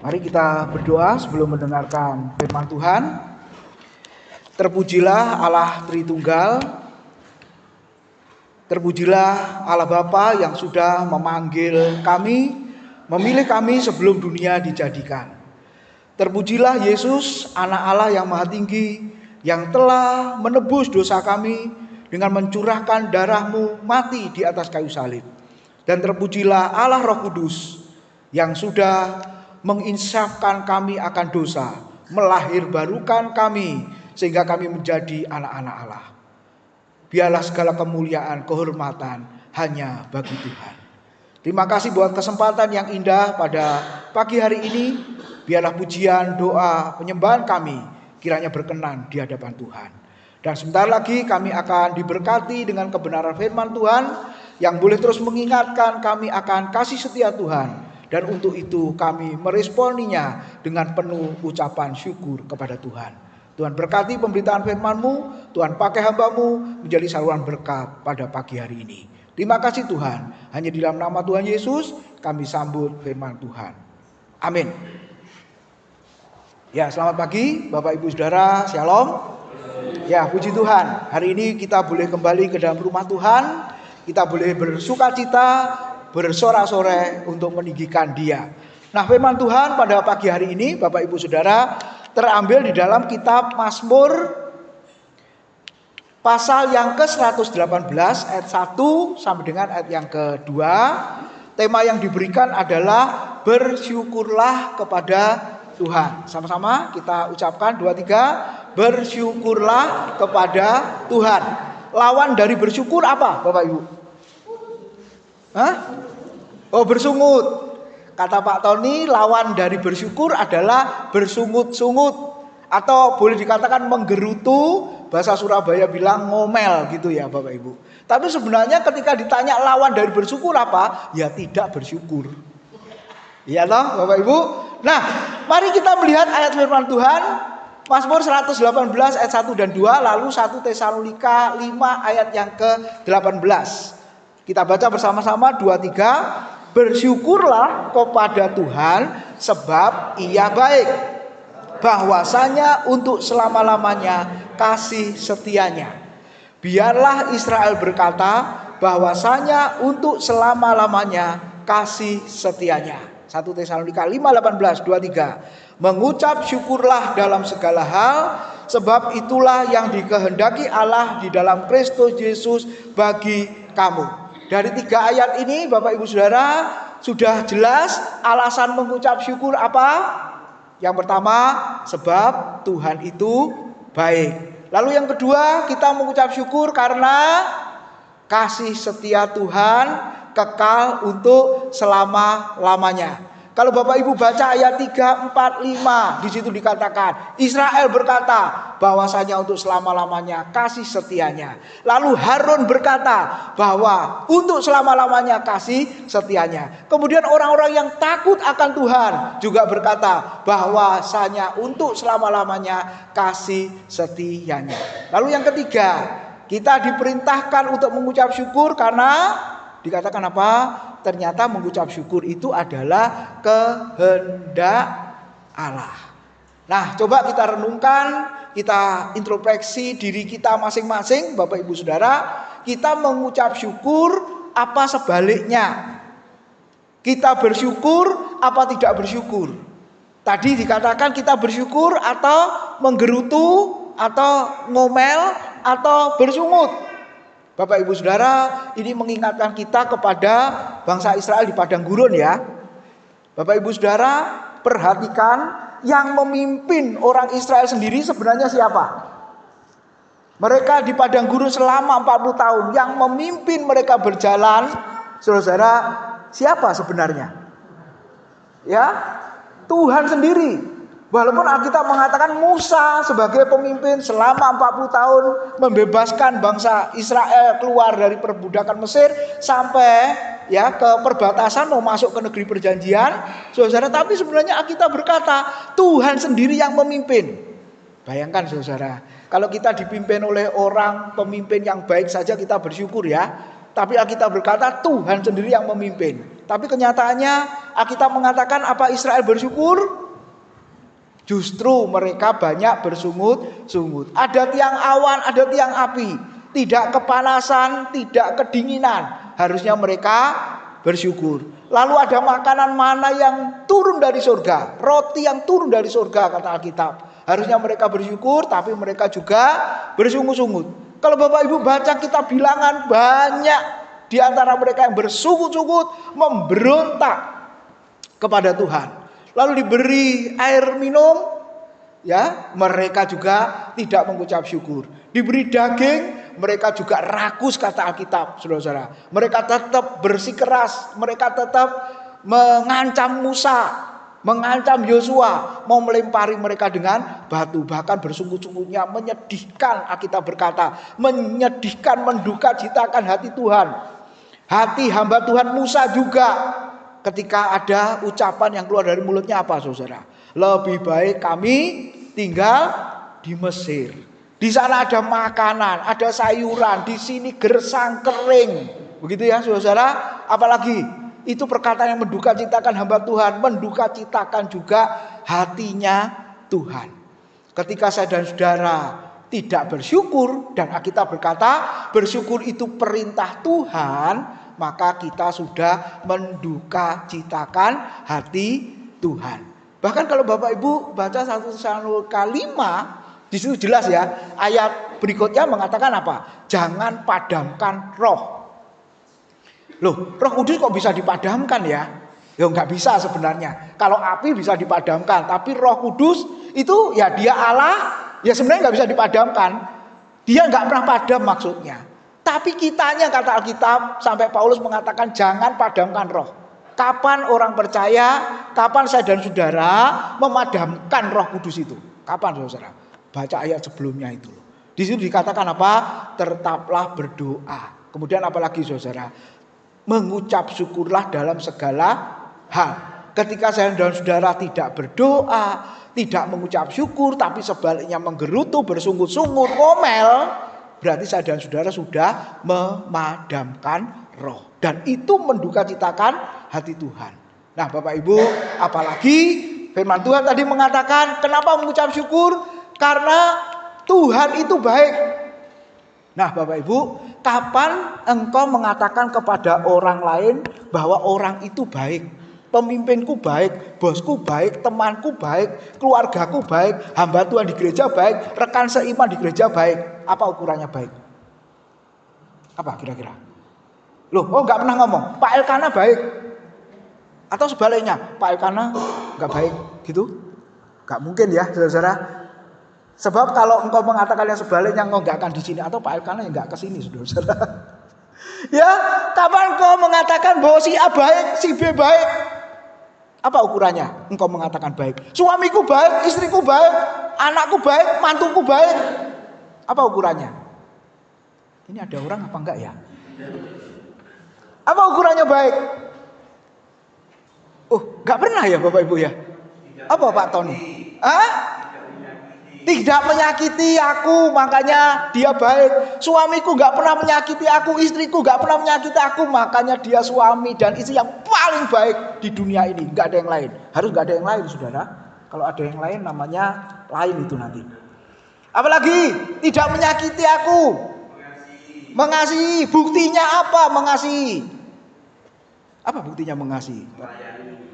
Mari kita berdoa sebelum mendengarkan firman Tuhan. Terpujilah Allah Tritunggal, terpujilah Allah Bapa yang sudah memanggil kami, memilih kami sebelum dunia dijadikan. Terpujilah Yesus, anak Allah yang maha tinggi, yang telah menebus dosa kami dengan mencurahkan darah-Mu mati di atas kayu salib. Dan terpujilah Allah Roh Kudus yang sudah menginsafkan kami akan dosa, melahirbarukan kami sehingga kami menjadi anak-anak Allah. Biarlah segala kemuliaan, kehormatan hanya bagi Tuhan. Terima kasih buat kesempatan yang indah pada pagi hari ini. Biarlah pujian, doa, penyembahan kami kiranya berkenan di hadapan Tuhan. Dan sebentar lagi kami akan diberkati dengan kebenaran firman Tuhan yang boleh terus mengingatkan kami akan kasih setia Tuhan. Dan untuk itu kami meresponinya dengan penuh ucapan syukur kepada Tuhan. Tuhan berkati pemberitaan firman-Mu, Tuhan pakai hamba-Mu menjadi saluran berkat pada pagi hari ini. Terima kasih Tuhan, hanya di dalam nama Tuhan Yesus kami sambut firman Tuhan. Amin. Ya, selamat pagi Bapak Ibu Saudara, Shalom. Ya, puji Tuhan, hari ini kita boleh kembali ke dalam rumah Tuhan. Kita boleh bersukacita, bersorak-sorai untuk meninggikan Dia. Nah, firman Tuhan pada pagi hari ini Bapak Ibu Saudara terambil di dalam kitab Mazmur pasal yang ke-118 ayat 1 sampai dengan ayat yang ke-2. Tema yang diberikan adalah bersyukurlah kepada Tuhan. Sama-sama kita ucapkan 2, 3. Bersyukurlah kepada Tuhan. Lawan dari bersyukur apa Bapak Ibu? Oh, bersungut. Kata Pak Tony, lawan dari bersyukur adalah bersungut-sungut, atau boleh dikatakan menggerutu. Bahasa Surabaya bilang ngomel gitu ya Bapak Ibu. Tapi sebenarnya ketika ditanya lawan dari bersyukur apa, ya tidak bersyukur. Iya toh Bapak Ibu. Nah, mari kita melihat ayat firman Tuhan Mazmur 118 ayat 1 dan 2, lalu 1 Tesalonika 5 ayat yang ke-18. Kita baca bersama-sama 2, 3. Bersyukurlah kepada Tuhan sebab Ia baik. Bahwasanya untuk selama-lamanya kasih setianya. Biarlah Israel berkata bahwasanya untuk selama-lamanya kasih setianya. 1 Tesalonika 5:18, 2, 3. Mengucap syukurlah dalam segala hal, sebab itulah yang dikehendaki Allah di dalam Kristus Yesus bagi kamu. Dari 3 ayat ini Bapak Ibu Saudara sudah jelas alasan mengucap syukur apa? Yang pertama, sebab Tuhan itu baik. Lalu yang kedua, kita mengucap syukur karena kasih setia Tuhan kekal untuk selama-lamanya. Kalau Bapak Ibu baca ayat 3, 4, 5, di situ dikatakan Israel berkata bahwasanya untuk selama-lamanya kasih setianya. Lalu Harun berkata bahwa untuk selama-lamanya kasih setianya. Kemudian orang-orang yang takut akan Tuhan juga berkata bahwasanya untuk selama-lamanya kasih setianya. Lalu yang ketiga, kita diperintahkan untuk mengucap syukur karena dikatakan apa? Ternyata mengucap syukur itu adalah kehendak Allah. Nah, coba kita renungkan, kita introspeksi diri kita masing-masing, Bapak Ibu Saudara. Kita mengucap syukur apa sebaliknya? Kita bersyukur apa tidak bersyukur? Tadi dikatakan kita bersyukur atau menggerutu, atau ngomel, atau bersungut. Bapak Ibu Saudara, ini mengingatkan kita kepada bangsa Israel di padang gurun ya. Bapak Ibu Saudara, perhatikan yang memimpin orang Israel sendiri sebenarnya siapa? Mereka di padang gurun selama 40 tahun. Yang memimpin mereka berjalan, saudara, siapa sebenarnya? Ya, Tuhan sendiri. Walaupun Alkitab mengatakan Musa sebagai pemimpin selama 40 tahun membebaskan bangsa Israel keluar dari perbudakan Mesir sampai ya ke perbatasan mau masuk ke negeri perjanjian, saudara. Tapi sebenarnya Alkitab berkata Tuhan sendiri yang memimpin. Bayangkan saudara, kalau kita dipimpin oleh orang pemimpin yang baik saja kita bersyukur ya. Tapi Alkitab berkata Tuhan sendiri yang memimpin. Tapi kenyataannya Alkitab mengatakan apa Israel bersyukur? Justru mereka banyak bersungut-sungut. Ada tiang awan, ada tiang api. Tidak kepanasan, tidak kedinginan. Harusnya mereka bersyukur. Lalu ada makanan mana yang turun dari surga. Roti yang turun dari surga kata Alkitab. Harusnya mereka bersyukur, tapi mereka juga bersungut-sungut. Kalau Bapak Ibu baca kitab Bilangan, banyak di antara mereka yang bersungut-sungut, memberontak kepada Tuhan. Lalu diberi air minum, ya, mereka juga tidak mengucap syukur. Diberi daging, mereka juga rakus kata Alkitab, saudara-saudara. Mereka tetap bersikeras, mereka tetap mengancam Musa, mengancam Yosua, mau melempari mereka dengan batu. Bahkan bersungut-sungutnya, menyedihkan, Alkitab berkata, menyedihkan, menduka citakan hati Tuhan. Hati hamba Tuhan Musa juga ketika ada ucapan yang keluar dari mulutnya apa, saudara? Lebih baik kami tinggal di Mesir. Di sana ada makanan, ada sayuran, di sini gersang kering. Begitu ya, saudara? Apalagi itu perkataan yang menduka citakan hamba Tuhan, menduka citakan juga hatinya Tuhan. Ketika saya dan saudara tidak bersyukur, dan Alkitab berkata bersyukur itu perintah Tuhan, maka kita sudah menduka citakan hati Tuhan. Bahkan kalau Bapak Ibu baca 1 Tesalonika 5, di situ jelas ya, ayat berikutnya mengatakan apa? Jangan padamkan roh. Loh, Roh Kudus kok bisa dipadamkan ya? Ya nggak bisa sebenarnya. Kalau api bisa dipadamkan, tapi Roh Kudus itu ya dia Allah, ya sebenarnya nggak bisa dipadamkan. Dia nggak pernah padam maksudnya. Tapi kitanya kata Alkitab sampai Paulus mengatakan jangan padamkan roh. Kapan orang percaya, kapan saya dan saudara memadamkan Roh Kudus itu? Kapan saudara? Baca ayat sebelumnya itu. Di situ dikatakan apa? Tetaplah berdoa. Kemudian apalagi saudara? Mengucap syukurlah dalam segala hal. Ketika saya dan saudara tidak berdoa, tidak mengucap syukur, tapi sebaliknya menggerutu, bersungut-sungut, ngomel, berarti saya dan saudara sudah memadamkan roh. Dan itu menduka citakan hati Tuhan. Nah Bapak Ibu, apalagi firman Tuhan tadi mengatakan, kenapa mengucap syukur? Karena Tuhan itu baik. Nah Bapak Ibu, kapan engkau mengatakan kepada orang lain bahwa orang itu baik? Pemimpinku baik, bosku baik, temanku baik, keluargaku baik, hamba Tuhan di gereja baik, rekan seiman di gereja baik. Apa ukurannya baik? Apa kira-kira? Loh, oh nggak pernah ngomong, Pak Elkana baik. Atau sebaliknya, Pak Elkana nggak baik gitu? Nggak mungkin ya saudara-saudara. Sebab kalau engkau mengatakan yang sebaliknya, engkau nggak akan di sini, atau Pak Elkana yang nggak ke sini, saudara-saudara. Ya, kapan engkau mengatakan bahwa si A baik, si B baik? Apa ukurannya? Engkau mengatakan baik. Suamiku baik, istriku baik, anakku baik, mantuku baik. Apa ukurannya? Ini ada orang apa enggak ya? Apa ukurannya baik? Oh, nggak pernah ya Bapak Ibu ya? Apa Pak Tony? Hah? Tidak menyakiti aku, makanya dia baik. Suamiku gak pernah menyakiti aku, istriku gak pernah menyakiti aku, makanya dia suami dan istri yang paling baik di dunia ini. Gak ada yang lain. Harus gak ada yang lain, saudara. Kalau ada yang lain namanya lain itu nanti. Apalagi tidak menyakiti aku, mengasihi. Buktinya apa mengasihi? Apa buktinya mengasihi?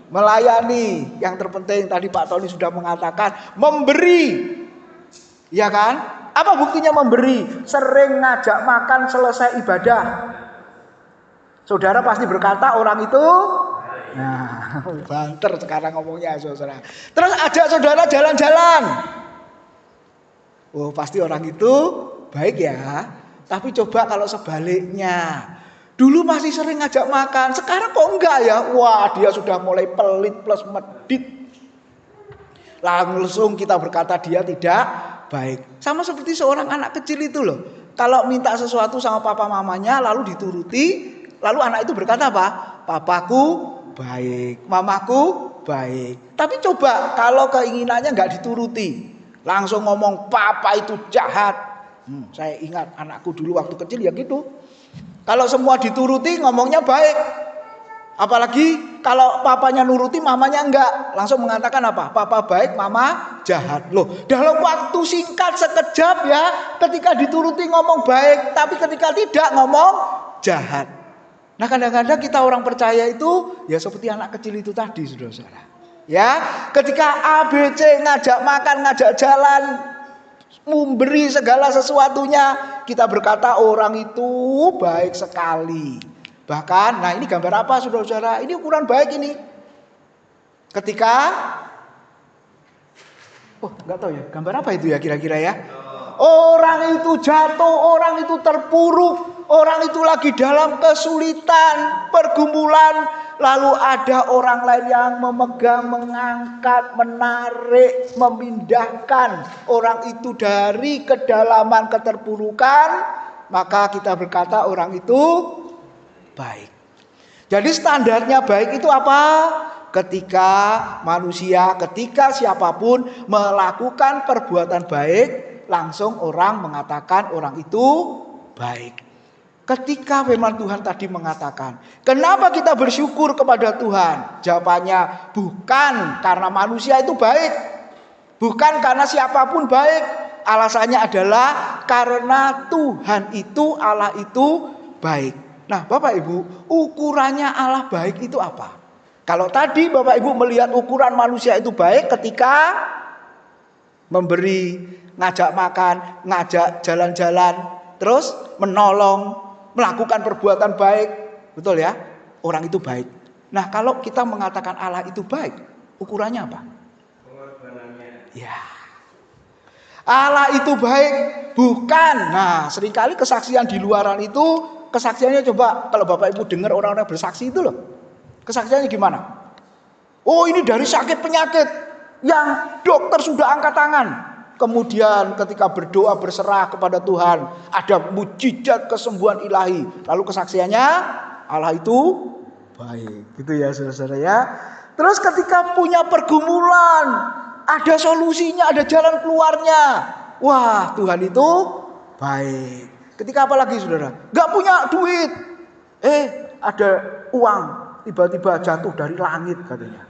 Melayani. Yang terpenting tadi Pak Tony sudah mengatakan memberi. Ya kan? Apa buktinya memberi? Sering ngajak makan selesai ibadah. Saudara pasti berkata orang itu, nah banter sekarang ngomongnya saudara. Terus ajak saudara jalan-jalan. Oh pasti orang itu baik ya. Tapi coba kalau sebaliknya. Dulu masih sering ngajak makan, sekarang kok enggak ya? Wah dia sudah mulai pelit plus medit. Langsung kita berkata dia tidak baik. Sama seperti seorang anak kecil itu loh. Kalau minta sesuatu sama papa mamanya lalu dituruti, lalu anak itu berkata apa? Papaku baik, mamaku baik. Tapi coba kalau keinginannya nggak dituruti, langsung ngomong papa itu jahat. Saya ingat anakku dulu waktu kecil ya gitu. Kalau semua dituruti ngomongnya baik. Apalagi kalau papanya nuruti, mamanya enggak. Langsung mengatakan apa? Papa baik, mama jahat. Loh, dalam waktu singkat sekejap ya, ketika dituruti ngomong baik, tapi ketika tidak ngomong jahat. Nah, kadang-kadang kita orang percaya itu ya seperti anak kecil itu tadi, saudara-saudara. Ya, ketika ABC ngajak makan, ngajak jalan, memberi segala sesuatunya, kita berkata orang itu baik sekali. Bahkan, nah ini gambar apa saudara-saudara? Ini ukuran baik ini. Ketika, nggak tahu ya, gambar apa itu ya kira-kira ya? Orang itu jatuh, orang itu terpuruk, orang itu lagi dalam kesulitan, pergumulan, lalu ada orang lain yang memegang, mengangkat, menarik, memindahkan orang itu dari kedalaman keterpurukan, maka kita berkata orang itu baik. Jadi standarnya baik itu apa? Ketika manusia, ketika siapapun melakukan perbuatan baik, langsung orang mengatakan orang itu baik. Ketika firman Tuhan tadi mengatakan, kenapa kita bersyukur kepada Tuhan? Jawabannya bukan karena manusia itu baik, bukan karena siapapun baik. Alasannya adalah karena Tuhan itu, Allah itu baik. Nah, Bapak Ibu, ukurannya Allah baik itu apa? Kalau tadi Bapak Ibu melihat ukuran manusia itu baik ketika memberi, ngajak makan, ngajak jalan-jalan, terus menolong, melakukan perbuatan baik. Betul ya? Orang itu baik. Nah, kalau kita mengatakan Allah itu baik, ukurannya apa? Ya. Allah itu baik bukan. Nah, seringkali kesaksian di luaran itu, kesaksiannya coba kalau Bapak Ibu dengar orang-orang bersaksi itu loh. Kesaksiannya gimana? Oh, ini dari sakit penyakit yang dokter sudah angkat tangan. Kemudian ketika berdoa berserah kepada Tuhan, ada mujizat kesembuhan ilahi. Lalu kesaksiannya Allah itu baik. Gitu ya saudara-saudara ya. Terus ketika punya pergumulan, ada solusinya, ada jalan keluarnya. Wah, Tuhan itu baik. Ketika apa lagi saudara? Gak punya duit. Ada uang tiba-tiba jatuh dari langit katanya.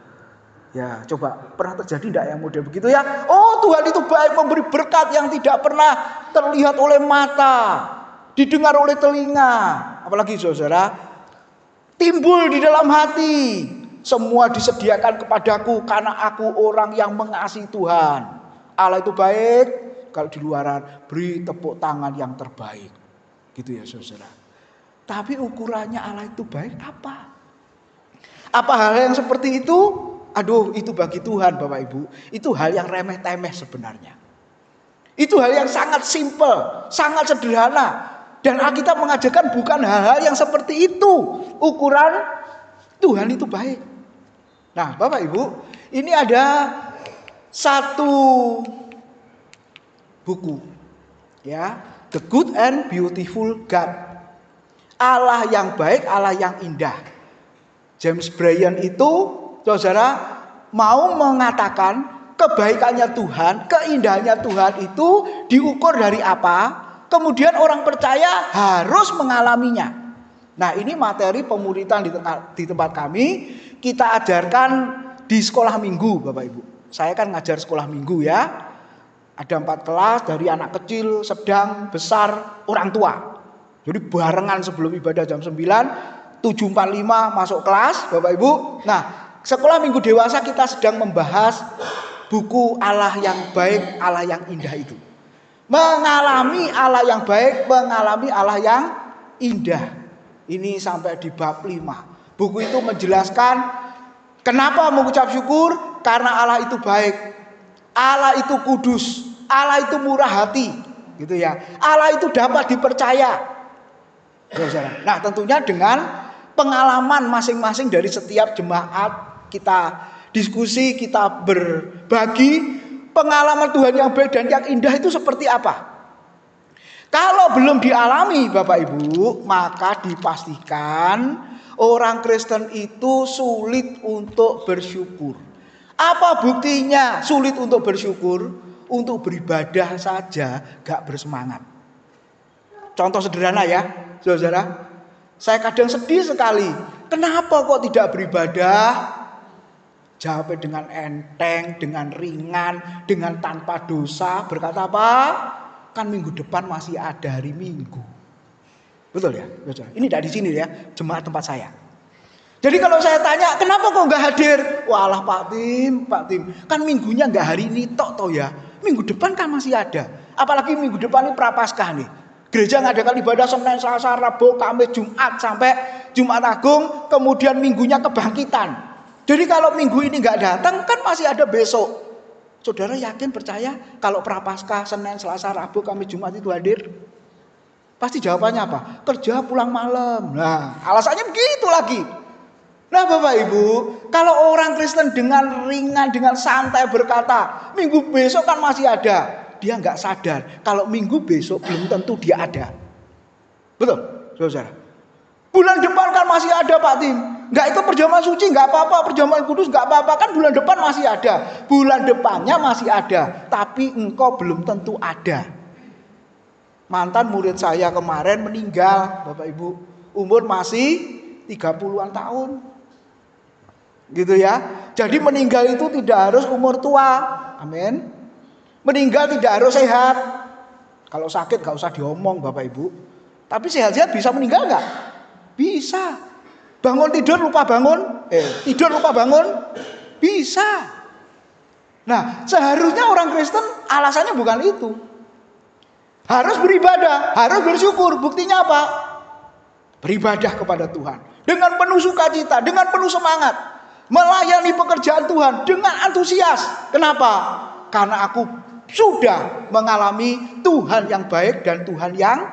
Ya, coba pernah terjadi enggak yang model begitu ya? Oh, Tuhan itu baik, memberi berkat yang tidak pernah terlihat oleh mata, didengar oleh telinga. Apalagi saudara, timbul di dalam hati. Semua disediakan kepadaku karena aku orang yang mengasihi Tuhan. Allah itu baik. Kalau di luaran, beri tepuk tangan yang terbaik. Gitu ya saudara. Tapi ukurannya Allah itu baik apa? Apa hal yang seperti itu? Aduh, itu bagi Tuhan Bapak Ibu, itu hal yang remeh-temeh sebenarnya. Itu hal yang sangat simple, sangat sederhana. Dan Alkitab mengajarkan bukan hal-hal yang seperti itu. Ukuran Tuhan itu baik. Nah, Bapak Ibu, ini ada satu buku, ya, The Good and Beautiful God. Allah yang baik, Allah yang indah. James Bryan itu, saudara, mau mengatakan kebaikannya Tuhan, keindahannya Tuhan itu diukur dari apa? Kemudian orang percaya harus mengalaminya. Nah, ini materi pemuritan di tempat kami. Kita ajarkan di sekolah minggu, Bapak Ibu. Saya kan ngajar sekolah minggu ya. Ada 4 kelas, dari anak kecil, sedang, besar, orang tua. Jadi barengan sebelum ibadah jam 9, 7.45 masuk kelas, Bapak Ibu. Nah, sekolah minggu dewasa kita sedang membahas buku Allah yang baik, Allah yang indah itu. Mengalami Allah yang baik, mengalami Allah yang indah. Ini sampai di bab 5. Buku itu menjelaskan kenapa mengucap syukur, karena Allah itu baik. Allah itu kudus, Allah itu murah hati, gitu ya. Allah itu dapat dipercaya. Nah, tentunya dengan pengalaman masing-masing dari setiap jemaat, kita diskusi, kita berbagi pengalaman Tuhan yang baik dan yang indah itu seperti apa. Kalau belum dialami Bapak Ibu, maka dipastikan orang Kristen itu sulit untuk bersyukur. Apa buktinya sulit untuk bersyukur? Untuk beribadah saja gak bersemangat. Contoh sederhana ya, saudara. Saya kadang sedih sekali Kenapa kok tidak beribadah? Jawabnya dengan enteng, dengan ringan, dengan tanpa dosa. Berkata apa? Kan minggu depan masih ada hari Minggu. Betul ya? Betul. Ini tidak di sini ya, jemaat tempat saya. Jadi kalau saya tanya, kenapa kok nggak hadir? Walah Pak Tim, kan minggunya nggak hari ini tok toh ya. Minggu depan kan masih ada. Apalagi minggu depan ini Prapaskah nih. Gereja ngadakan ibadah Senin, Selasa, Rabu, Kamis, Jumat sampai Jumat Agung, kemudian minggunya kebangkitan. Jadi kalau minggu ini nggak datang kan masih ada besok. Saudara yakin percaya kalau Prapaskah Senin, Selasa, Rabu, Kamis, Jumat itu hadir? Pasti jawabannya apa? Kerja pulang malam. Nah, alasannya begitu lagi. Nah Bapak Ibu, kalau orang Kristen dengan ringan, dengan santai berkata, minggu besok kan masih ada. Dia nggak sadar kalau minggu besok belum tentu dia ada. Betul, saudara. Bulan depan kan masih ada Pak Tim. Nggak itu perjamuan suci nggak apa-apa, perjamuan kudus nggak apa-apa, kan bulan depan masih ada. Bulan depannya masih ada, tapi engkau belum tentu ada. Mantan murid saya kemarin meninggal, Bapak Ibu, umur masih 30-an tahun. Gitu ya. Jadi meninggal itu tidak harus umur tua. Amin. Meninggal tidak harus sehat. Kalau sakit gak usah diomong Bapak Ibu. Tapi sehat-sehat bisa meninggal gak? Bisa. Bangun tidur lupa bangun. Tidur lupa bangun. Bisa. Nah seharusnya orang Kristen alasannya bukan itu. Harus beribadah, harus bersyukur. Buktinya apa? Beribadah kepada Tuhan. Dengan penuh sukacita, dengan penuh semangat. Melayani pekerjaan Tuhan dengan antusias. Kenapa? Karena aku sudah mengalami Tuhan yang baik dan Tuhan yang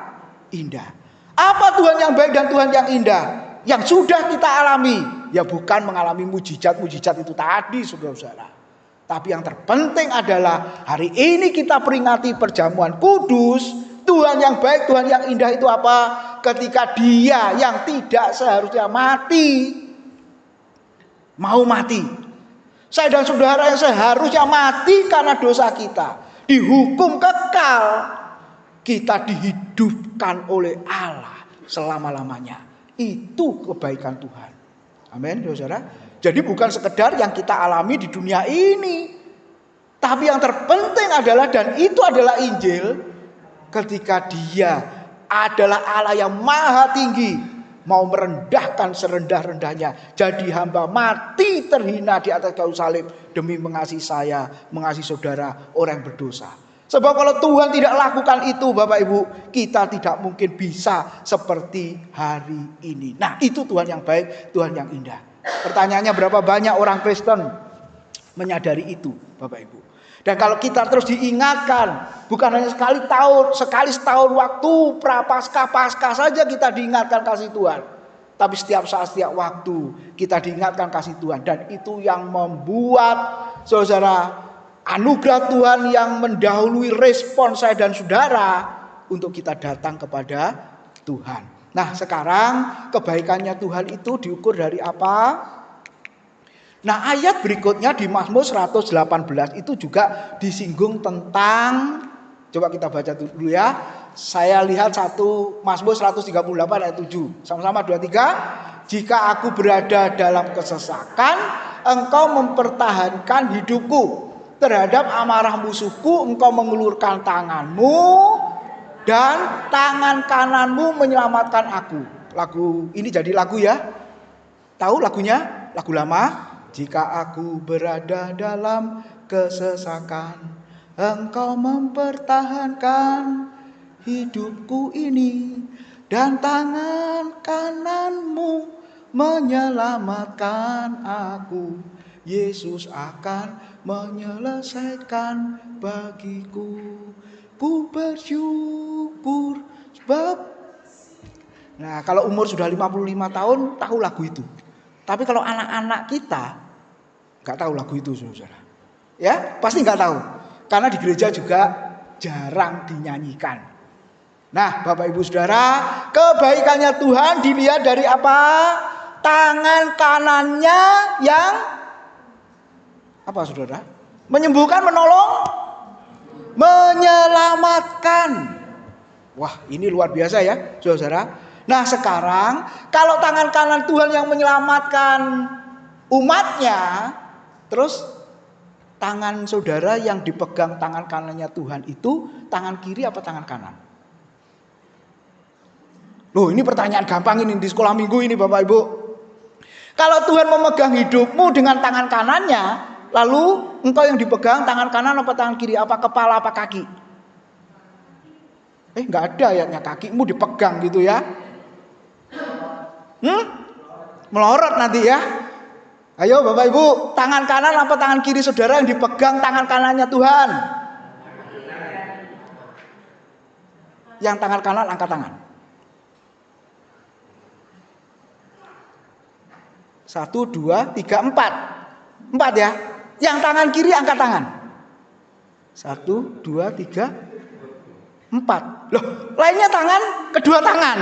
indah. Apa Tuhan yang baik dan Tuhan yang indah? Yang sudah kita alami. Ya bukan mengalami mujizat-mujizat itu tadi saudara-saudara. Tapi yang terpenting adalah hari ini kita peringati perjamuan kudus. Tuhan yang baik, Tuhan yang indah itu apa? Ketika dia yang tidak seharusnya mati, mau mati. Saya dan saudara yang seharusnya mati karena dosa kita, dihukum kekal, kita dihidupkan oleh Allah selama-lamanya. Itu kebaikan Tuhan. Amin, saudara. Jadi bukan sekedar yang kita alami di dunia ini, tapi yang terpenting adalah, dan itu adalah Injil, ketika dia adalah Allah yang maha tinggi, mau merendahkan serendah-rendahnya, jadi hamba mati terhina di atas kayu salib demi mengasihi saya, mengasihi saudara orang yang berdosa. Sebab kalau Tuhan tidak lakukan itu Bapak Ibu, kita tidak mungkin bisa seperti hari ini. Nah itu Tuhan yang baik, Tuhan yang indah. Pertanyaannya, berapa banyak orang Kristen menyadari itu Bapak Ibu? Dan kalau kita terus diingatkan, bukan hanya sekali setahun waktu Prapaskah, Paskah saja kita diingatkan kasih Tuhan. Tapi setiap saat, setiap waktu kita diingatkan kasih Tuhan. Dan itu yang membuat saudara, anugerah Tuhan yang mendahului respon saya dan saudara untuk kita datang kepada Tuhan. Nah sekarang kebaikannya Tuhan itu diukur dari apa? Nah ayat berikutnya di Mazmur 118 itu juga disinggung tentang, coba kita baca dulu ya. Saya lihat Mazmur 138 ayat 7. Sama-sama 2, 3. Jika aku berada dalam kesesakan, engkau mempertahankan hidupku. Terhadap amarah musuhku engkau mengulurkan tanganmu, dan tangan kananmu menyelamatkan aku. Lagu ini jadi lagu ya. Tahu lagunya? Lagu lama. Jika aku berada dalam kesesakan, engkau mempertahankan hidupku ini, dan tangan kananmu menyelamatkan aku. Yesus akan menyelesaikan bagiku. Ku bersyukur sebab. Nah kalau umur sudah 55 tahun tahu lagu itu. Tapi kalau anak-anak kita nggak tahu lagu itu saudara. Ya pasti nggak tahu. Karena di gereja juga jarang dinyanyikan. Nah Bapak Ibu Saudara, kebaikannya Tuhan dilihat dari apa? Tangan kanannya yang apa saudara? Menyembuhkan, menolong, menyelamatkan. Wah ini luar biasa ya saudara. Nah sekarang kalau tangan kanan Tuhan yang menyelamatkan umatnya, terus tangan saudara yang dipegang tangan kanannya Tuhan itu tangan kiri apa tangan kanan? Loh ini pertanyaan gampang ini di sekolah minggu ini Bapak Ibu. Kalau Tuhan memegang hidupmu dengan tangan kanannya, lalu engkau yang dipegang tangan kanan apa tangan kiri? Apa kepala apa kaki? Nggak ada ayatnya kakimu dipegang gitu ya. Melorot nanti ya. Ayo Bapak Ibu, tangan kanan apa tangan kiri saudara yang dipegang tangan kanannya Tuhan? Yang tangan kanan angkat tangan. 1, 2, 3, 4. 4 ya. Yang tangan kiri angkat tangan. 1, 2, 3, 4. Loh, lainnya tangan, kedua tangan.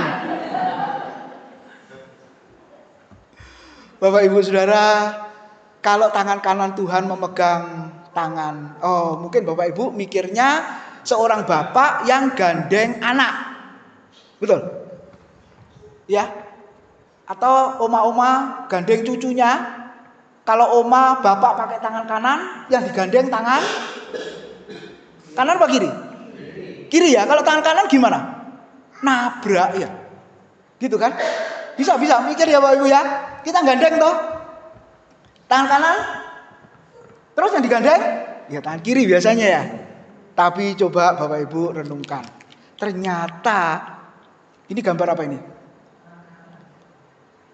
Bapak Ibu Saudara, kalau tangan kanan Tuhan memegang tangan, mungkin Bapak Ibu mikirnya seorang bapak yang gandeng anak. Betul? Ya. Atau oma-oma gandeng cucunya. Kalau oma bapak pakai tangan kanan, yang digandeng tangan kanan apa kiri? Kiri ya. Kalau tangan kanan gimana? Nabrak ya. Gitu kan? Bisa mikir ya Bapak Ibu ya. Kita gandeng toh. Tangan kanan. Terus yang digandeng ya tangan kiri biasanya ya. Tapi coba Bapak Ibu renungkan. Ternyata ini gambar apa ini?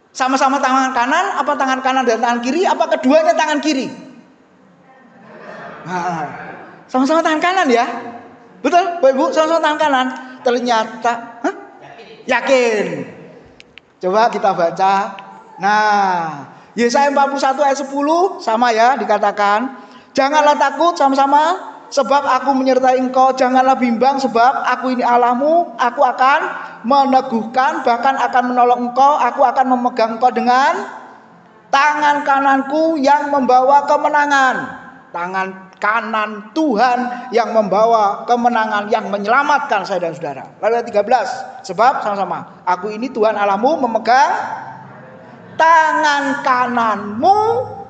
Sama-sama tangan kanan, apa tangan kanan dan tangan kiri, apa keduanya tangan kiri? Nah, sama-sama tangan kanan ya. Betul, Bapak Ibu, sama-sama tangan kanan. Ternyata, yakin. Coba kita baca. Nah, Yesaya 41 ayat 10 sama ya dikatakan. Janganlah takut sama-sama. Sebab aku menyertai engkau, janganlah bimbang sebab aku ini Allahmu, aku akan meneguhkan, bahkan akan menolong engkau, aku akan memegang engkau dengan tangan kananku yang membawa kemenangan. Tangan kanan Tuhan yang membawa kemenangan, yang menyelamatkan saya dan saudara. Lalu ayat 13, sebab sama-sama, aku ini Tuhan Allahmu memegang tangan kananmu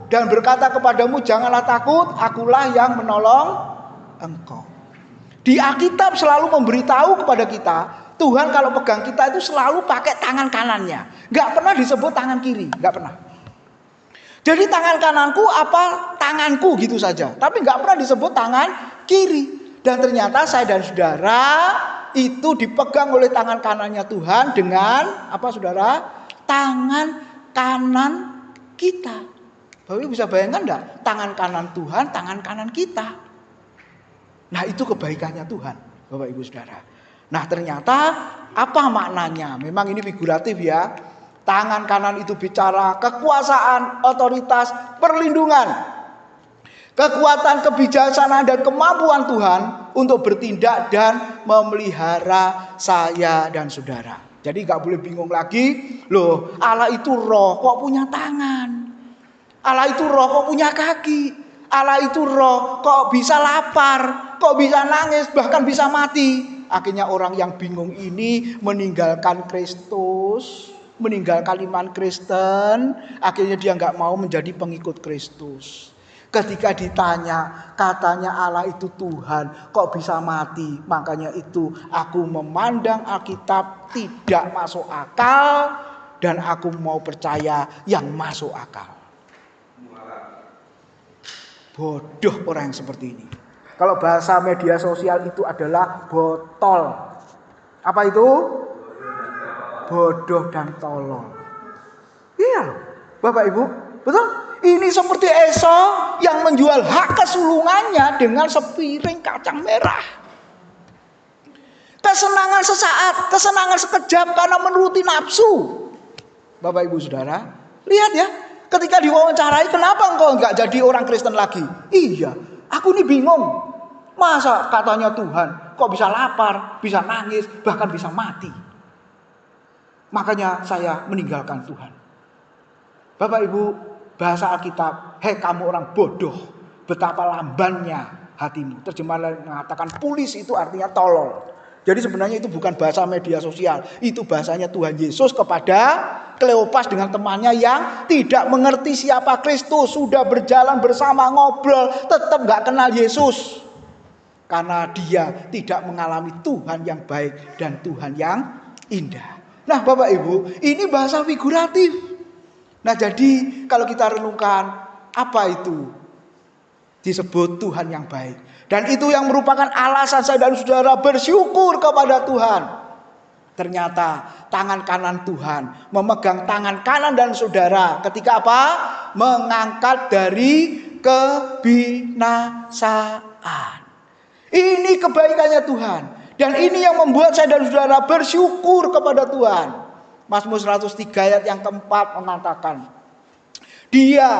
dan berkata kepadamu, janganlah takut, akulah yang menolong engkau. Di Alkitab selalu memberitahu kepada kita, Tuhan kalau pegang kita itu selalu pakai tangan kanannya. Gak pernah disebut tangan kiri, gak pernah. Jadi tangan kananku apa tanganku gitu saja. Tapi gak pernah disebut tangan kiri. Dan ternyata saya dan saudara itu dipegang oleh tangan kanannya Tuhan dengan apa saudara? Tangan kanan kita. Bapak bisa bayangkan enggak? Tangan kanan Tuhan, tangan kanan kita. Nah itu kebaikannya Tuhan, Bapak Ibu Saudara. Nah ternyata apa maknanya? Memang ini figuratif ya. Tangan kanan itu bicara kekuasaan, otoritas, perlindungan, kekuatan, kebijaksanaan dan kemampuan Tuhan untuk bertindak dan memelihara saya dan saudara. Jadi gak boleh bingung lagi. Loh Allah itu roh kok punya tangan, Allah itu roh kok punya kaki, Allah itu roh kok bisa lapar, kok bisa nangis, bahkan bisa mati. Akhirnya orang yang bingung ini meninggalkan Kristus, meninggalkan iman Kristen. Akhirnya dia gak mau menjadi pengikut Kristus. Ketika ditanya, katanya Allah itu Tuhan, kok bisa mati? Makanya itu aku memandang Alkitab tidak masuk akal, dan aku mau percaya yang masuk akal. Bodoh orang yang seperti ini. Kalau bahasa media sosial itu adalah botol. Apa itu? Bodoh dan tolol. Iya loh, Bapak Ibu, betul? Ini seperti Esau yang menjual hak kesulungannya dengan sepiring kacang merah. Kesenangan sesaat, kesenangan sekejap karena menuruti nafsu. Bapak Ibu Saudara, lihat ya, ketika diwawancarai, kenapa engkau enggak jadi orang Kristen lagi? Iya, aku ini bingung. Masa katanya Tuhan, kok bisa lapar, bisa nangis, bahkan bisa mati. Makanya saya meninggalkan Tuhan. Bapak Ibu, bahasa Alkitab, hei kamu orang bodoh, betapa lambannya hatimu. Terjemahan lain mengatakan pulis itu artinya tolol. Jadi sebenarnya itu bukan bahasa media sosial, itu bahasanya Tuhan Yesus kepada Kleopas dengan temannya yang tidak mengerti siapa Kristus, sudah berjalan bersama ngobrol, tetap gak kenal Yesus. Karena dia tidak mengalami Tuhan yang baik dan Tuhan yang indah. Nah Bapak Ibu, ini bahasa figuratif. Nah jadi kalau kita renungkan, apa itu disebut Tuhan yang baik? Dan itu yang merupakan alasan saya dan saudara bersyukur kepada Tuhan. Ternyata tangan kanan Tuhan memegang tangan kanan dan saudara ketika apa? Mengangkat dari kebinasaan. Ini kebaikannya Tuhan. Dan ini yang membuat saya dan saudara bersyukur kepada Tuhan. Mazmur 103 ayat yang keempat mengatakan, Dia,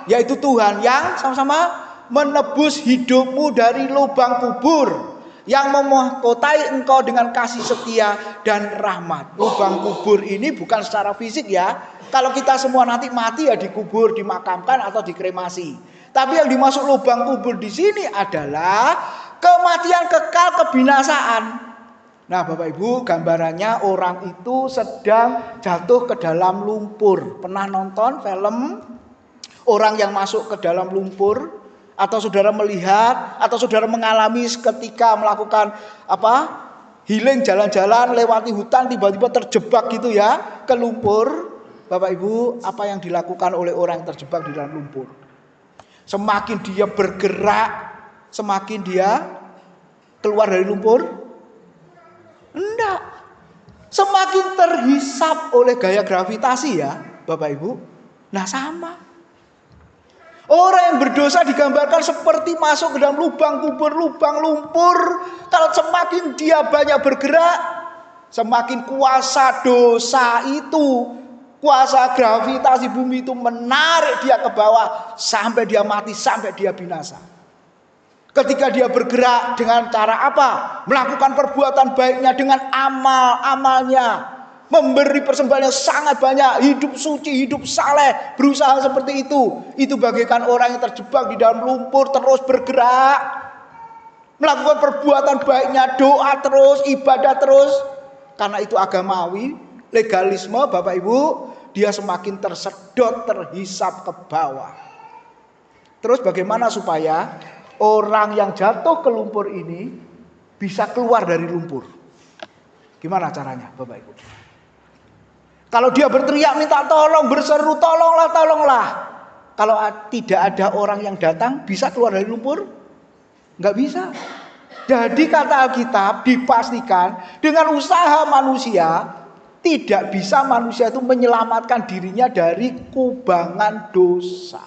yaitu Tuhan yang sama-sama menebus hidupmu dari lubang kubur, yang memahkotai engkau dengan kasih setia dan rahmat. Lubang kubur ini bukan secara fisik ya. Kalau kita semua nanti mati ya dikubur, dimakamkan atau dikremasi. Tapi yang dimaksud lubang kubur di sini adalah kematian kekal, kebinasaan. Nah Bapak Ibu, gambarannya orang itu sedang jatuh ke dalam lumpur. Pernah nonton film orang yang masuk ke dalam lumpur? Atau saudara melihat, atau saudara mengalami ketika melakukan healing, jalan-jalan lewati hutan, tiba-tiba terjebak gitu ya ke lumpur. Bapak Ibu, apa yang dilakukan oleh orang yang terjebak di dalam lumpur? Semakin dia bergerak, semakin dia keluar dari lumpur? Enggak. Semakin terhisap oleh gaya gravitasi ya Bapak Ibu. Nah sama. Orang yang berdosa digambarkan seperti masuk ke dalam lubang kubur, lubang lumpur. Kalau semakin dia banyak bergerak, semakin kuasa dosa itu, kuasa gravitasi bumi itu menarik dia ke bawah sampai dia mati, sampai dia binasa. Ketika dia bergerak dengan cara apa? Melakukan perbuatan baiknya dengan amal-amalnya. Memberi persembahan yang sangat banyak, hidup suci, hidup saleh, berusaha seperti itu. Itu bagaikan orang yang terjebak di dalam lumpur terus bergerak. Melakukan perbuatan baiknya, doa terus, ibadah terus. Karena itu agamawi, legalisme Bapak Ibu, dia semakin tersedot, terhisap ke bawah. Terus bagaimana supaya orang yang jatuh ke lumpur ini bisa keluar dari lumpur? Gimana caranya Bapak Ibu? Kalau dia berteriak minta tolong, berseru tolonglah, tolonglah. Kalau tidak ada orang yang datang, bisa keluar dari lumpur? Enggak bisa. Jadi kata Alkitab dipastikan dengan usaha manusia, tidak bisa manusia itu menyelamatkan dirinya dari kubangan dosa.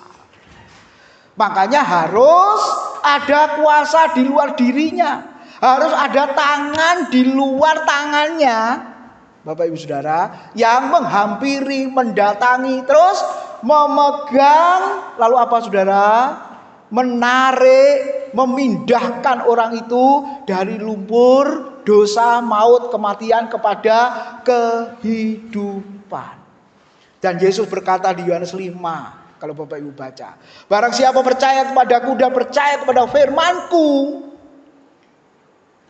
Makanya harus ada kuasa di luar dirinya. Harus ada tangan di luar tangannya. Bapak Ibu Saudara, yang menghampiri, mendatangi, terus memegang, lalu apa Saudara? Menarik, memindahkan orang itu dari lumpur, dosa, maut, kematian kepada kehidupan. Dan Yesus berkata di Yohanes 5, kalau Bapak Ibu baca, barang siapa percaya kepadaku dan percaya kepada firmanku,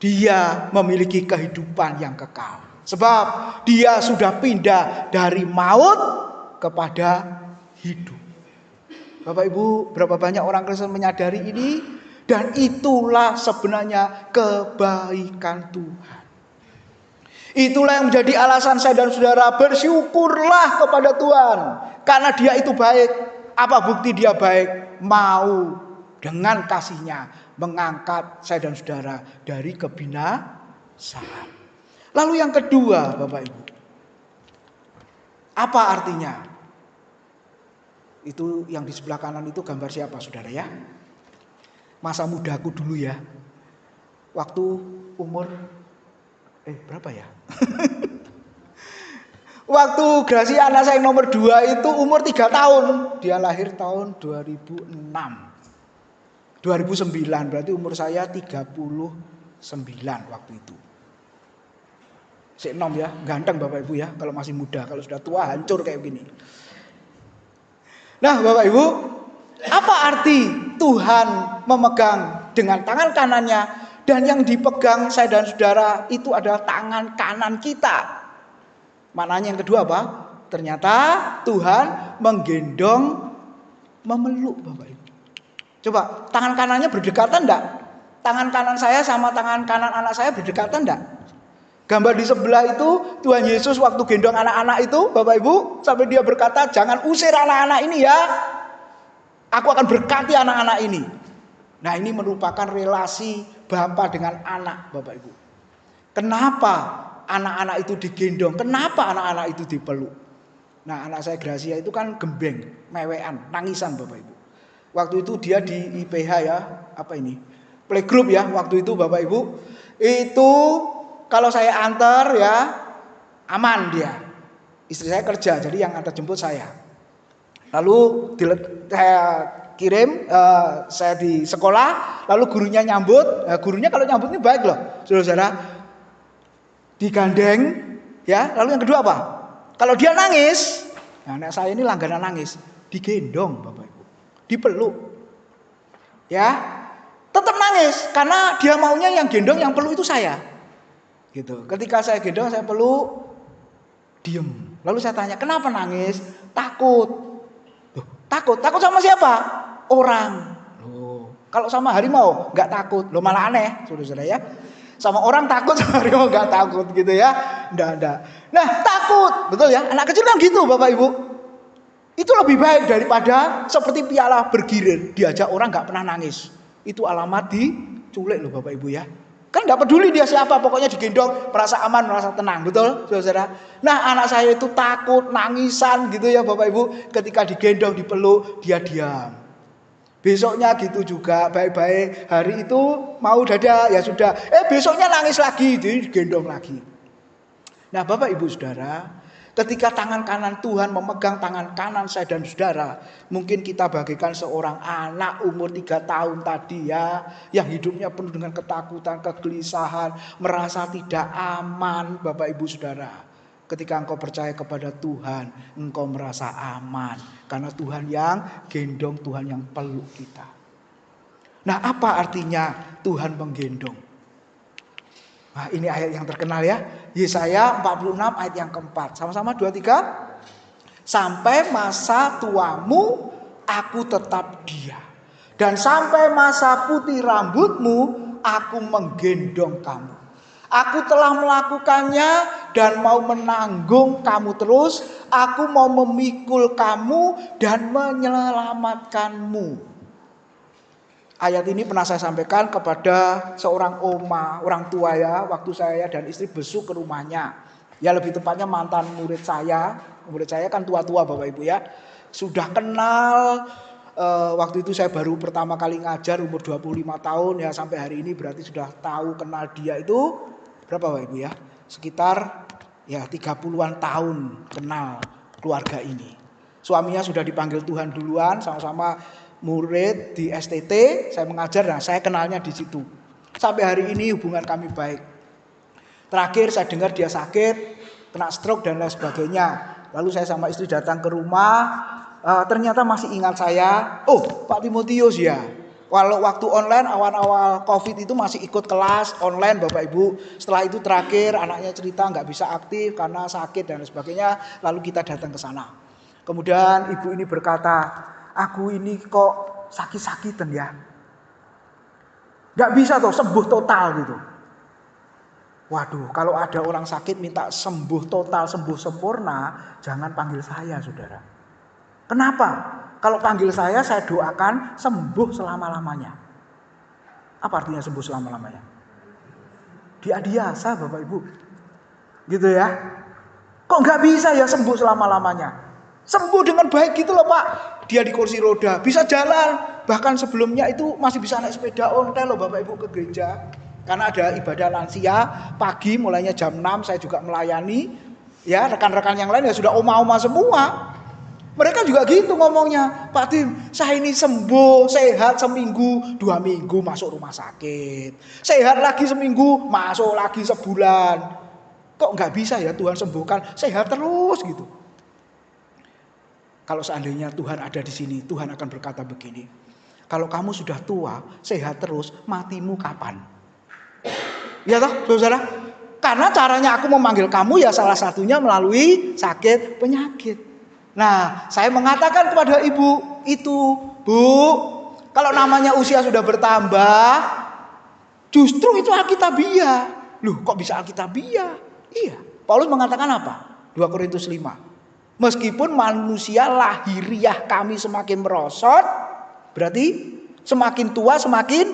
dia memiliki kehidupan yang kekal. Sebab dia sudah pindah dari maut kepada hidup. Bapak Ibu, berapa banyak orang Kristen menyadari ini? Dan itulah sebenarnya kebaikan Tuhan. Itulah yang menjadi alasan saya dan saudara bersyukurlah kepada Tuhan. Karena dia itu baik. Apa bukti dia baik? Mau dengan kasihnya mengangkat saya dan saudara dari kebinasaan. Lalu yang kedua Bapak Ibu, apa artinya? Itu yang di sebelah kanan itu gambar siapa saudara ya? Masa mudaku dulu ya. Waktu umur berapa ya? Waktu Gracia anak saya nomor 2 itu umur 3 tahun. Dia lahir tahun 2006. 2009 berarti umur saya 39 waktu itu. Nom ya, ganteng Bapak Ibu ya, kalau masih muda, kalau sudah tua hancur kayak gini. Nah Bapak Ibu, apa arti Tuhan memegang dengan tangan kanannya Dan yang dipegang saya dan saudara itu adalah tangan kanan kita. Maknanya yang kedua apa? Ternyata Tuhan menggendong, memeluk Bapak Ibu. Coba tangan kanannya berdekatan enggak? Tangan kanan saya sama tangan kanan anak saya berdekatan enggak? Gambar di sebelah itu Tuhan Yesus waktu gendong anak-anak itu Bapak Ibu, sampai dia berkata, jangan usir anak-anak ini ya, aku akan berkati anak-anak ini. Nah, ini merupakan relasi Bapa dengan anak Bapak Ibu. Kenapa anak-anak itu digendong? Kenapa anak-anak itu dipeluk? Nah, anak saya Gracia itu kan gembeng, mewean, nangisan Bapak Ibu. Waktu itu dia di IPH ya, apa ini? Playgroup ya, waktu itu Bapak Ibu. Itu kalau saya antar ya aman dia. Istri saya kerja, jadi yang antar jemput saya. Lalu saya kirim, saya di sekolah, lalu gurunya nyambut. Gurunya kalau nyambut ini baik loh, saudara-saudara. Digandeng, ya. Lalu yang kedua apa? Kalau dia nangis, nah anak saya ini langganan nangis, digendong Bapak Ibu, dipeluk, ya. Tetap nangis karena dia maunya yang gendong, yang peluk itu saya. Gitu. Ketika saya gendong, saya peluk, diem. Lalu saya tanya, kenapa nangis? Takut. Loh, takut sama siapa? Orang. Loh, kalau sama harimau nggak takut. Loh, malah aneh, saudara-saudara ya. Sama orang takut, sama harimau nggak takut gitu ya. Nggak. Nah, takut, betul ya. Anak kecil kan gitu, Bapak Ibu. Itu lebih baik daripada seperti piala bergilir, diajak orang nggak pernah nangis. Itu alamat diculik loh Bapak Ibu ya. Kan nggak peduli dia siapa, pokoknya digendong, merasa aman, merasa tenang, betul, saudara. Nah, anak saya itu takut, nangisan gitu ya Bapak Ibu. Ketika digendong, dipeluk, dia diam. Besoknya gitu juga, baik-baik. Hari itu mau dada, ya sudah. Besoknya nangis lagi, digendong lagi. Nah, Bapak Ibu saudara, ketika tangan kanan Tuhan memegang tangan kanan saya dan saudara, mungkin kita bagaikan seorang anak umur 3 tahun tadi ya, yang hidupnya penuh dengan ketakutan, kegelisahan, merasa tidak aman Bapak Ibu saudara. Ketika engkau percaya kepada Tuhan, engkau merasa aman. Karena Tuhan yang gendong, Tuhan yang peluk kita. Nah, apa artinya Tuhan menggendong? Nah, ini ayat yang terkenal ya. Yesaya 46 ayat yang keempat. Sama-sama 2-3. Sampai masa tuamu aku tetap dia. Dan sampai masa putih rambutmu aku menggendong kamu. Aku telah melakukannya dan mau menanggung kamu terus. Aku mau memikul kamu dan menyelamatkanmu. Ayat ini pernah saya sampaikan kepada seorang oma, orang tua ya, waktu saya dan istri besuk ke rumahnya. Ya lebih tepatnya mantan murid saya. Murid saya kan tua-tua Bapak Ibu ya. Sudah kenal, waktu itu saya baru pertama kali ngajar umur 25 tahun ya, sampai hari ini berarti sudah tahu kenal dia itu berapa Bapak Ibu ya? Sekitar ya 30-an tahun kenal keluarga ini. Suaminya sudah dipanggil Tuhan duluan, sama-sama murid di STT, saya mengajar, nah saya kenalnya di situ. Sampai hari ini hubungan kami baik. Terakhir saya dengar dia sakit, kena stroke dan lain sebagainya. Lalu saya sama istri datang ke rumah, ternyata masih ingat saya. Oh, Pak Timotius ya. Walau waktu online awal-awal COVID itu masih ikut kelas online Bapak Ibu. Setelah itu terakhir anaknya cerita nggak bisa aktif karena sakit dan lain sebagainya. Lalu kita datang ke sana. Kemudian ibu ini berkata, aku ini kok sakit-sakitan ya. Gak bisa tuh sembuh total gitu. Waduh, kalau ada orang sakit minta sembuh total, sembuh sempurna, jangan panggil saya saudara. Kenapa? Kalau panggil saya doakan sembuh selama-lamanya. Apa artinya sembuh selama-lamanya? Diadiasa Bapak Ibu. Gitu ya. Kok gak bisa ya sembuh selama-lamanya? Sembuh dengan baik gitu loh Pak. Dia di kursi roda, bisa jalan. Bahkan sebelumnya itu masih bisa naik sepeda ontel loh Bapak Ibu ke gereja. Karena ada ibadah lansia, pagi mulainya jam 6 saya juga melayani. Ya, rekan-rekan yang lain ya sudah oma-oma semua. Mereka juga gitu ngomongnya, Pak Tim, saya ini sembuh, sehat seminggu, 2 minggu masuk rumah sakit. Sehat lagi seminggu, masuk lagi sebulan. Kok nggak bisa ya Tuhan sembuhkan, sehat terus gitu. Kalau seandainya Tuhan ada di sini, Tuhan akan berkata begini. Kalau kamu sudah tua, sehat terus, matimu kapan? Ya toh, saudara? Karena caranya aku memanggil kamu ya salah satunya melalui sakit penyakit. Nah, saya mengatakan kepada ibu itu, Bu, kalau namanya usia sudah bertambah, justru itu alkitabiah. Loh, kok bisa alkitabiah? Iya, Paulus mengatakan apa? 2 Korintus 5. Meskipun manusia lahiriah kami semakin merosot, berarti semakin tua semakin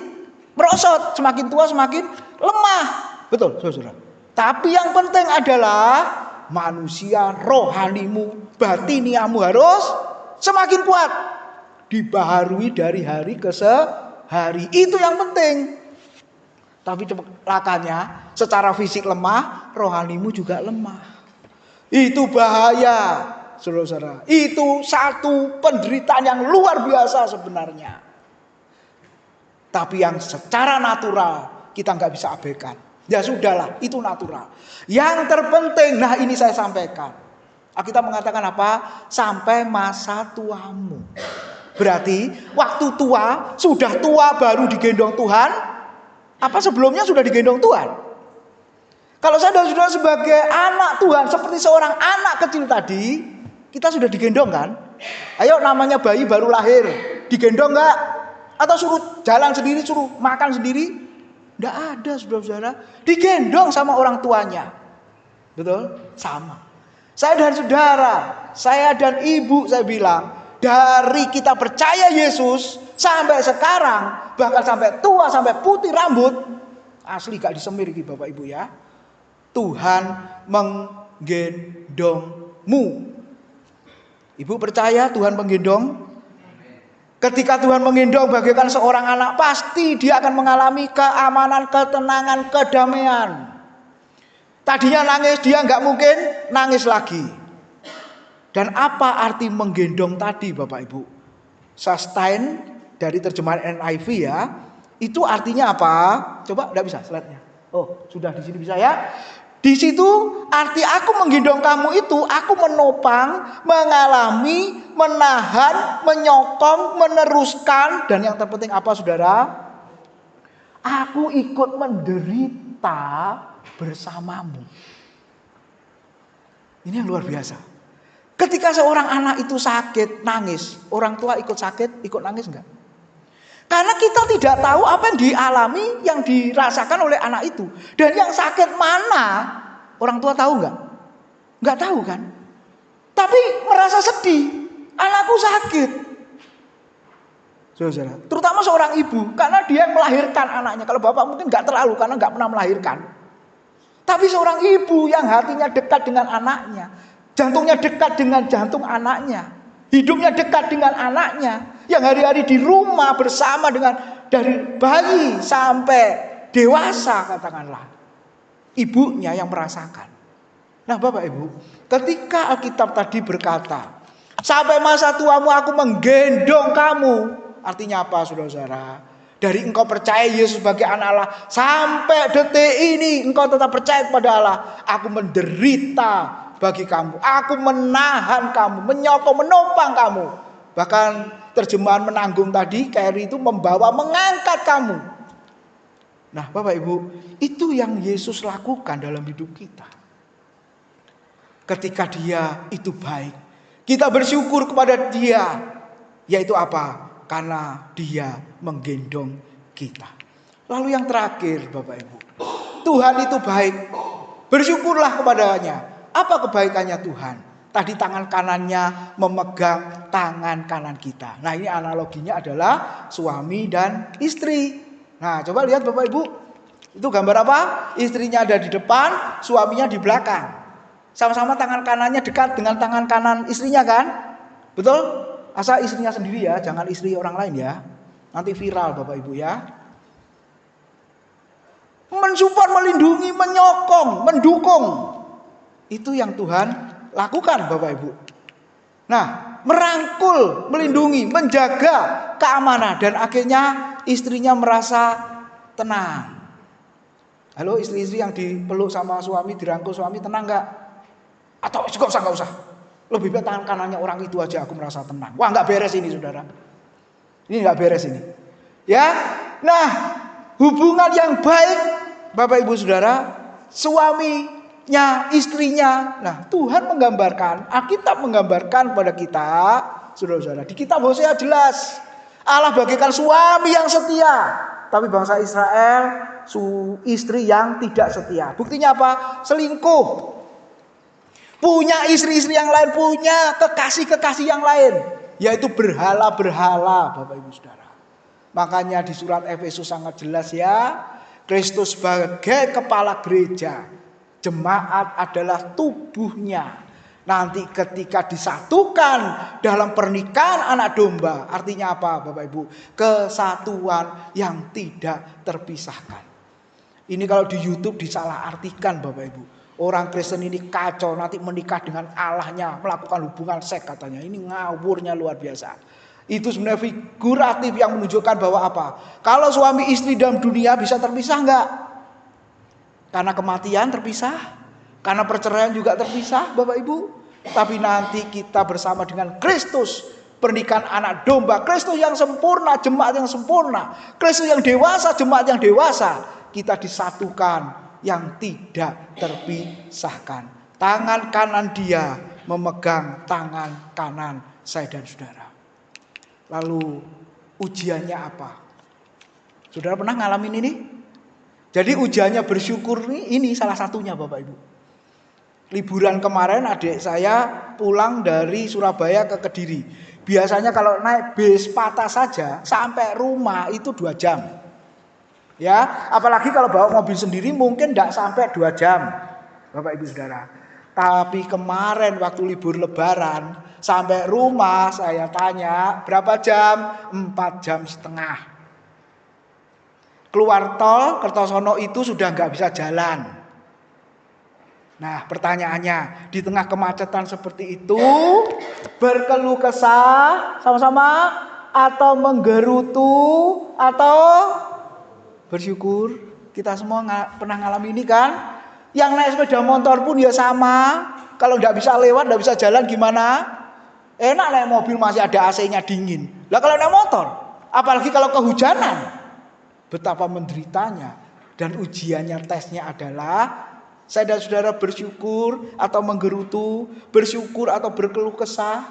merosot, semakin tua semakin lemah. Betul, saudara. Tapi yang penting adalah manusia rohanimu, batiniamu harus semakin kuat, dibaharui dari hari ke hari. Itu yang penting. Tapi celakanya secara fisik lemah, rohanimu juga lemah. Itu bahaya, saudara-saudara. Itu satu penderitaan yang luar biasa sebenarnya. Tapi yang secara natural kita nggak bisa abaikan. Ya sudahlah, itu natural. Yang terpenting, nah ini saya sampaikan. Kita mengatakan apa? Sampai masa tuamu. Berarti waktu tua, sudah tua baru digendong Tuhan. Apa sebelumnya sudah digendong Tuhan? Kalau saya dan saudara sebagai anak Tuhan, seperti seorang anak kecil tadi, kita sudah digendong kan? Ayo, namanya bayi baru lahir, digendong nggak? Atau suruh jalan sendiri, suruh makan sendiri? Nggak ada, saudara-saudara. Digendong sama orang tuanya. Betul? Sama. Saya dan saudara, saya dan ibu, saya bilang, dari kita percaya Yesus sampai sekarang, bahkan sampai tua, sampai putih rambut, asli gak disemir gitu Bapak Ibu ya. Tuhan menggendongmu. Ibu percaya Tuhan menggendong? Ketika Tuhan menggendong bagaikan seorang anak, pasti dia akan mengalami keamanan, ketenangan, kedamaian. Tadinya nangis, dia nggak mungkin nangis lagi. Dan apa arti menggendong tadi Bapak Ibu? Sustain dari terjemahan NIV ya. Itu artinya apa? Coba nggak bisa slide-nya. Oh, sudah di sini bisa ya. Di situ arti aku menggendong kamu itu, aku menopang, mengalami, menahan, menyokong, meneruskan, dan yang terpenting apa saudara? Aku ikut menderita bersamamu. Ini yang luar biasa. Ketika seorang anak itu sakit, nangis, orang tua ikut sakit, ikut nangis enggak? Karena kita tidak tahu apa yang dialami, yang dirasakan oleh anak itu. Dan yang sakit mana, orang tua tahu nggak? Nggak tahu kan? Tapi merasa sedih, anakku sakit. Saudara, terutama seorang ibu, karena dia melahirkan anaknya. Kalau bapak mungkin nggak terlalu, karena nggak pernah melahirkan. Tapi seorang ibu yang hatinya dekat dengan anaknya, jantungnya dekat dengan jantung anaknya, hidupnya dekat dengan anaknya, yang hari-hari di rumah bersama dengan dari bayi sampai dewasa katakanlah. Ibunya yang merasakan. Nah Bapak Ibu, ketika Alkitab tadi berkata, sampai masa tuamu aku menggendong kamu. Artinya apa saudara-saudara? Dari engkau percaya Yesus sebagai anak Allah, sampai detik ini engkau tetap percaya kepada Allah. Aku menderita bagi kamu. Aku menahan kamu, menyokong, menopang kamu. Bahkan terjemahan menanggung tadi, carry itu membawa, mengangkat kamu. Nah Bapak Ibu, itu yang Yesus lakukan dalam hidup kita. Ketika dia itu baik, kita bersyukur kepada dia. Yaitu apa? Karena dia menggendong kita. Lalu yang terakhir Bapak Ibu, Tuhan itu baik. Bersyukurlah kepadanya. Apa kebaikannya Tuhan? Tadi tangan kanannya memegang tangan kanan kita. Nah ini analoginya adalah suami dan istri. Nah coba lihat Bapak Ibu. Itu gambar apa? Istrinya ada di depan, suaminya di belakang. Sama-sama tangan kanannya dekat dengan tangan kanan istrinya kan? Betul? Asal istrinya sendiri ya, jangan istri orang lain ya. Nanti viral Bapak Ibu ya. Mensupport, melindungi, menyokong, mendukung. Itu yang Tuhan lakukan Bapak Ibu. Nah, merangkul, melindungi, menjaga keamanan. Dan akhirnya istrinya merasa tenang. Halo istri-istri yang dipeluk sama suami, dirangkul suami, tenang gak? Atau gak usah. Lebih baik tangan kanannya orang itu aja aku merasa tenang. Wah gak beres ini saudara. Ini gak beres ini. Ya, nah hubungan yang baik Bapak Ibu Saudara, suaminya, istrinya. Nah, Tuhan menggambarkan, Alkitab menggambarkan pada kita, saudara-saudara, di kitab Hosea jelas, Allah bagaikan suami yang setia, tapi bangsa Israel istri yang tidak setia. Buktinya apa? Selingkuh. Punya istri-istri yang lain, punya kekasih-kekasih yang lain, yaitu berhala-berhala, Bapak Ibu Saudara. Makanya di surat Efesus sangat jelas ya, Kristus sebagai kepala gereja, jemaat adalah tubuhnya. Nanti ketika disatukan dalam pernikahan anak domba, artinya apa Bapak Ibu? Kesatuan yang tidak terpisahkan. Ini kalau di YouTube disalahartikan Bapak Ibu. Orang Kristen ini kacau, nanti menikah dengan Allahnya, melakukan hubungan seks katanya. Ini ngawurnya luar biasa. Itu sebenarnya figuratif yang menunjukkan bahwa apa? Kalau suami istri dalam dunia bisa terpisah enggak? Karena kematian terpisah, karena perceraian juga terpisah Bapak Ibu. Tapi nanti kita bersama dengan Kristus, pernikahan anak domba, Kristus yang sempurna, jemaat yang sempurna, Kristus yang dewasa, jemaat yang dewasa, kita disatukan yang tidak terpisahkan. Tangan kanan dia memegang tangan kanan saya dan saudara. Lalu ujiannya apa? Saudara pernah ngalamin ini? Jadi ujiannya bersyukur ini salah satunya Bapak Ibu. Liburan kemarin adik saya pulang dari Surabaya ke Kediri. Biasanya kalau naik bis patah saja sampai rumah itu 2 jam. Ya, apalagi kalau bawa mobil sendiri mungkin tidak sampai 2 jam. Bapak Ibu Saudara. Tapi kemarin waktu libur lebaran sampai rumah saya tanya berapa jam? 4,5 jam. Keluar tol Kertosono itu sudah nggak bisa jalan. Nah pertanyaannya, di tengah kemacetan seperti itu, berkeluh kesah sama-sama atau menggerutu atau bersyukur? Kita semua pernah ngalami ini kan? Yang naik sepeda motor pun ya sama. Kalau nggak bisa lewat, nggak bisa jalan gimana? Enak naik mobil masih ada AC-nya dingin. Lah kalau naik motor, apalagi kalau kehujanan, betapa menderitanya. Dan ujiannya, tesnya adalah saya dan saudara bersyukur atau menggerutu, bersyukur atau berkeluh kesah.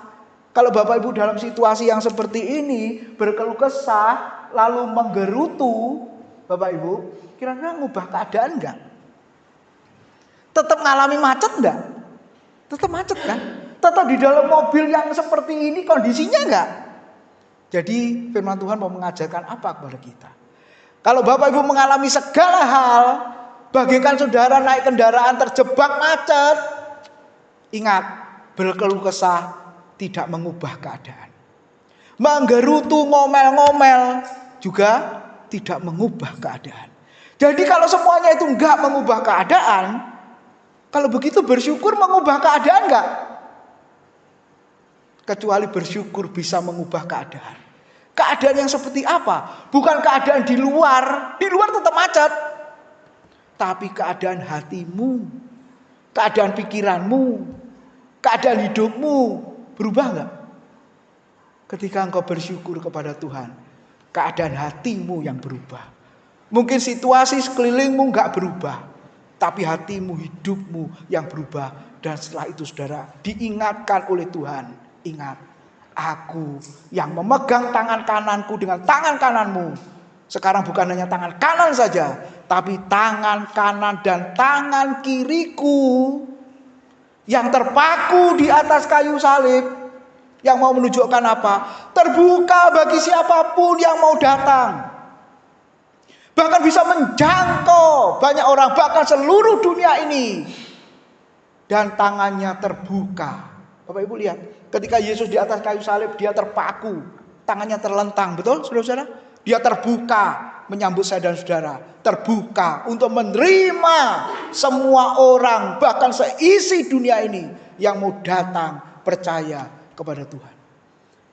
Kalau Bapak Ibu dalam situasi yang seperti ini, berkeluh kesah, lalu menggerutu, Bapak Ibu, kira-kira ngubah keadaan enggak? Tetap ngalami macet enggak? Tetap macet kan? Tetap di dalam mobil yang seperti ini kondisinya enggak? Jadi firman Tuhan mau mengajarkan apa kepada kita? Kalau Bapak Ibu mengalami segala hal, bagaikan saudara naik kendaraan terjebak macet, ingat, berkeluh kesah tidak mengubah keadaan. Menggerutu, ngomel-ngomel juga tidak mengubah keadaan. Jadi kalau semuanya itu enggak mengubah keadaan, kalau begitu bersyukur mengubah keadaan enggak? Kecuali bersyukur bisa mengubah keadaan. Keadaan yang seperti apa? Bukan keadaan di luar tetap macet. Tapi keadaan hatimu, keadaan pikiranmu, keadaan hidupmu berubah enggak? Ketika engkau bersyukur kepada Tuhan, keadaan hatimu yang berubah. Mungkin situasi sekelilingmu enggak berubah, tapi hatimu, hidupmu yang berubah. Dan setelah itu saudara diingatkan oleh Tuhan, ingat, aku yang memegang tangan kananku dengan tangan kananmu. Sekarang bukan hanya tangan kanan saja, tapi tangan kanan dan tangan kiriku yang terpaku di atas kayu salib. Yang mau menunjukkan apa? Terbuka bagi siapapun yang mau datang. Bahkan bisa menjangkau banyak orang, bahkan seluruh dunia ini. Dan tangannya terbuka. Bapak Ibu lihat, ketika Yesus di atas kayu salib, dia terpaku, tangannya terlentang, betul saudara-saudara? Dia terbuka menyambut saya dan saudara, terbuka untuk menerima semua orang, bahkan seisi dunia ini yang mau datang percaya kepada Tuhan.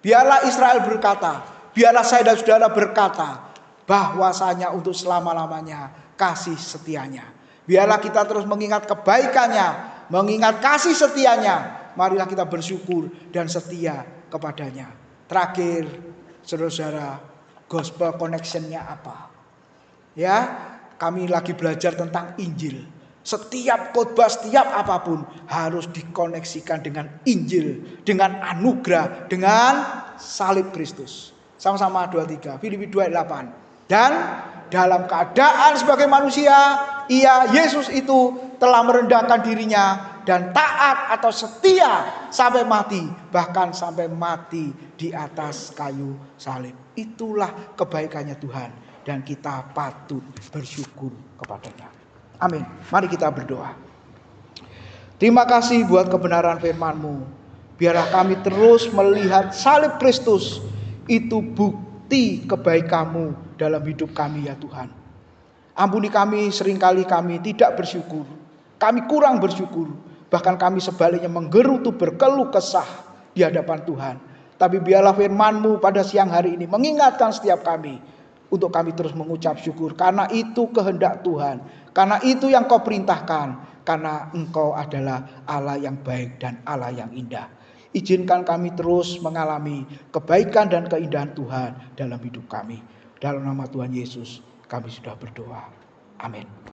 Biarlah Israel berkata, biarlah saya dan saudara berkata, bahwasanya untuk selama-lamanya kasih setianya. Biarlah kita terus mengingat kebaikannya, mengingat kasih setianya. Marilah kita bersyukur dan setia kepadanya. Terakhir, saudara-saudara, gospel connection-nya apa? Ya, kami lagi belajar tentang Injil. Setiap khotbah, setiap apapun harus dikoneksikan dengan Injil, dengan anugerah, dengan salib Kristus. Sama-sama 23, Filipi 2 ayat 8. Dan dalam keadaan sebagai manusia, Yesus itu telah merendahkan dirinya dan taat atau setia sampai mati, bahkan sampai mati di atas kayu salib. Itulah kebaikannya Tuhan dan kita patut bersyukur kepadanya. Amin. Mari kita berdoa. Terima kasih buat kebenaran firman-Mu. Biarlah kami terus melihat salib Kristus. Itu bukti kebaikan-Mu dalam hidup kami ya Tuhan. Ampuni kami, seringkali kami tidak bersyukur. Kami kurang bersyukur. Bahkan kami sebaliknya menggerutu berkeluh kesah di hadapan Tuhan. Tapi biarlah firman-Mu pada siang hari ini mengingatkan setiap kami. Untuk kami terus mengucap syukur. Karena itu kehendak Tuhan. Karena itu yang Kau perintahkan. Karena Engkau adalah Allah yang baik dan Allah yang indah. Izinkan kami terus mengalami kebaikan dan keindahan Tuhan dalam hidup kami. Dalam nama Tuhan Yesus kami sudah berdoa. Amin.